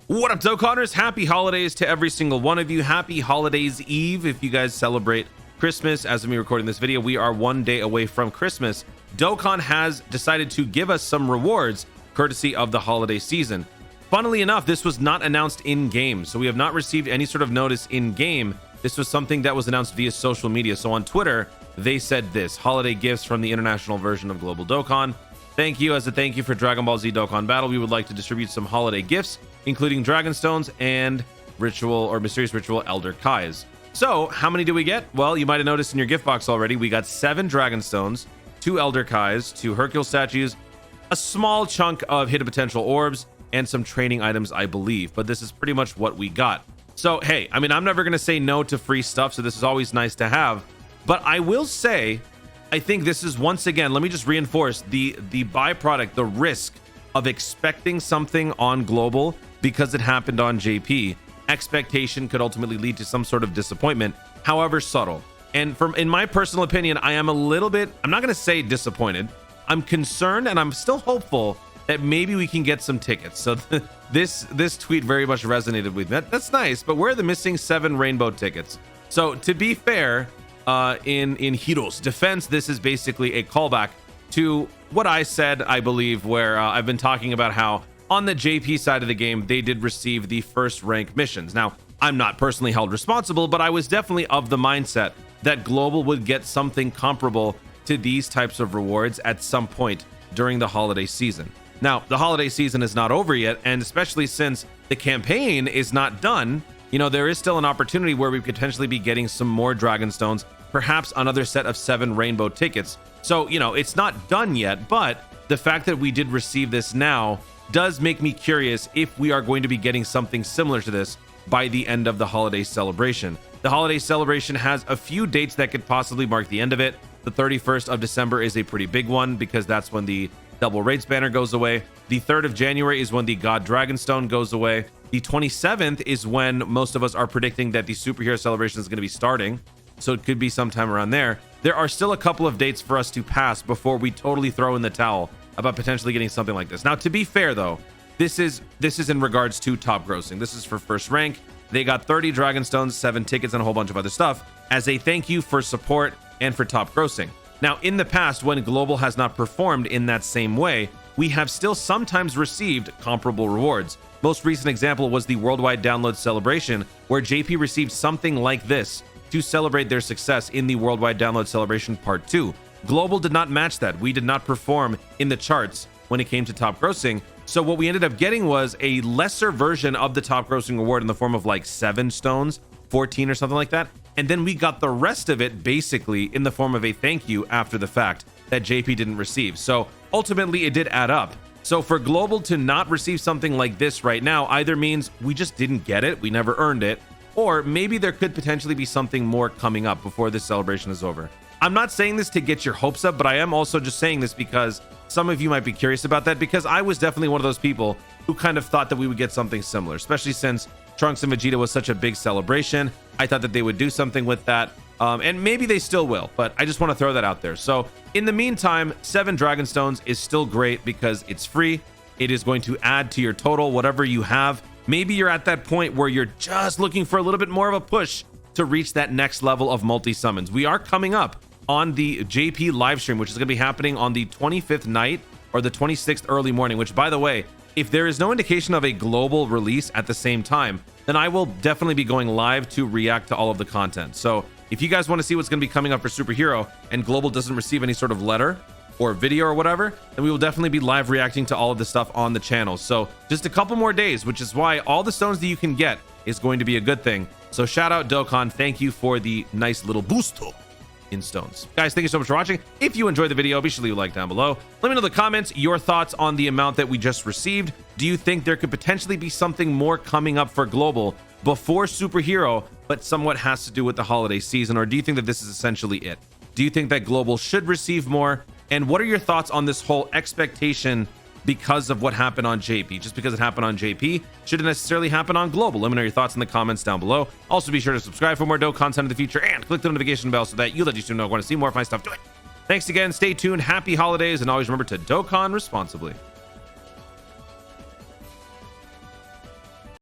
What up, Dokkanners? Happy holidays to every single one of you. Happy Holidays Eve if you guys celebrate Christmas. As of me recording this video, we are one day away from Christmas. Dokkan has decided to give us some rewards courtesy of the holiday season. Funnily enough, this was not announced in game, so we have not received any sort of notice in game. This was something that was announced via social media. So on Twitter, they said this: holiday gifts from the international version of Global Dokkan. Thank you. As a thank you for Dragon Ball Z Dokkan Battle, we would like to distribute some holiday gifts, including Dragon Stones and Ritual or Mysterious Ritual Elder KAIS. So how many do we get? Well, you might have noticed in your gift box already, we got 7 Dragon Stones, 2 Elder KAIS, 2 Hercule statues, a small chunk of hidden potential orbs, and some training items, I believe. But this is pretty much what we got. So, hey, I mean, I'm never going to say no to free stuff, so this is always nice to have. But I will say, I think this is, once again, let me just reinforce the byproduct, the risk of expecting something on Global because it happened on JP. Expectation could ultimately lead to some sort of disappointment, however subtle. And in my personal opinion, I am a little bit, I'm not going to say disappointed. I'm concerned, and I'm still hopeful that maybe we can get some tickets. So this tweet very much resonated with me. That's nice, but where are the missing 7 rainbow tickets? So to be fair, in Hiro's defense, this is basically a callback to what I said, I believe, where I've been talking about how on the JP side of the game, they did receive the first rank missions. Now, I'm not personally held responsible, but I was definitely of the mindset that Global would get something comparable to these types of rewards at some point during the holiday season. Now, the holiday season is not over yet, and especially since the campaign is not done, you know, there is still an opportunity where we could potentially be getting some more Dragon Stones, perhaps another set of 7 rainbow tickets. So, you know, it's not done yet, but the fact that we did receive this now does make me curious if we are going to be getting something similar to this by the end of the holiday celebration. The holiday celebration has a few dates that could possibly mark the end of it. The 31st of December is a pretty big one because that's when the Double Rates banner goes away. The 3rd of January is when the God Dragonstone goes away. The 27th is when most of us are predicting that the superhero celebration is going to be starting. So it could be sometime around there. There are still a couple of dates for us to pass before we totally throw in the towel about potentially getting something like this. Now, to be fair though, this is in regards to top grossing. This is for first rank. They got 30 Dragon Stones, 7 tickets, and a whole bunch of other stuff as a thank you for support and for top grossing. Now, in the past, when Global has not performed in that same way, we have still sometimes received comparable rewards. Most recent example was the worldwide download celebration, where JP received something like this to celebrate their success in the worldwide download celebration part 2. Global did not match that. We did not perform in the charts when it came to top grossing. So what we ended up getting was a lesser version of the top grossing reward in the form of like 7 stones, 14 or something like that. And then we got the rest of it basically in the form of a thank you after the fact that JP didn't receive. So ultimately it did add up. So for Global to not receive something like this right now either means we just didn't get it, we never earned it, or maybe there could potentially be something more coming up before this celebration is over. I'm not saying this to get your hopes up, but I am also just saying this because some of you might be curious about that, because I was definitely one of those people who kind of thought that we would get something similar, especially since Trunks and Vegeta was such a big celebration. I thought that they would do something with that, and maybe they still will, but I just want to throw that out there. So in the meantime, 7 Dragon Stones is still great because it's free. It is going to add to your total, whatever you have. Maybe you're at that point where you're just looking for a little bit more of a push to reach that next level of multi-summons. We are coming up on the JP live stream, which is going to be happening on the 25th night or the 26th early morning, which, by the way, if there is no indication of a global release at the same time, then I will definitely be going live to react to all of the content. So if you guys want to see what's going to be coming up for Superhero and Global doesn't receive any sort of letter or video or whatever, then we will definitely be live reacting to all of the stuff on the channel. So just a couple more days, which is why all the stones that you can get is going to be a good thing. So shout out Dokkan. Thank you for the nice little boost in stones. Guys, thank you so much for watching. If you enjoyed the video, be sure to leave a like down below. Let me know in the comments your thoughts on the amount that we just received. Do you think there could potentially be something more coming up for Global before Superhero, but somewhat has to do with the holiday season? Or do you think that this is essentially it? Do you think that Global should receive more? And what are your thoughts on this whole expectation because of what happened on JP? Just because it happened on JP, should it necessarily happen on Global? Let me know your thoughts in the comments down below. Also, be sure to subscribe for more dope content in the future and click the notification bell so that you soon know when to see more of my stuff. Do it. Thanks again. Stay tuned. Happy holidays. And always remember to Dokkan responsibly.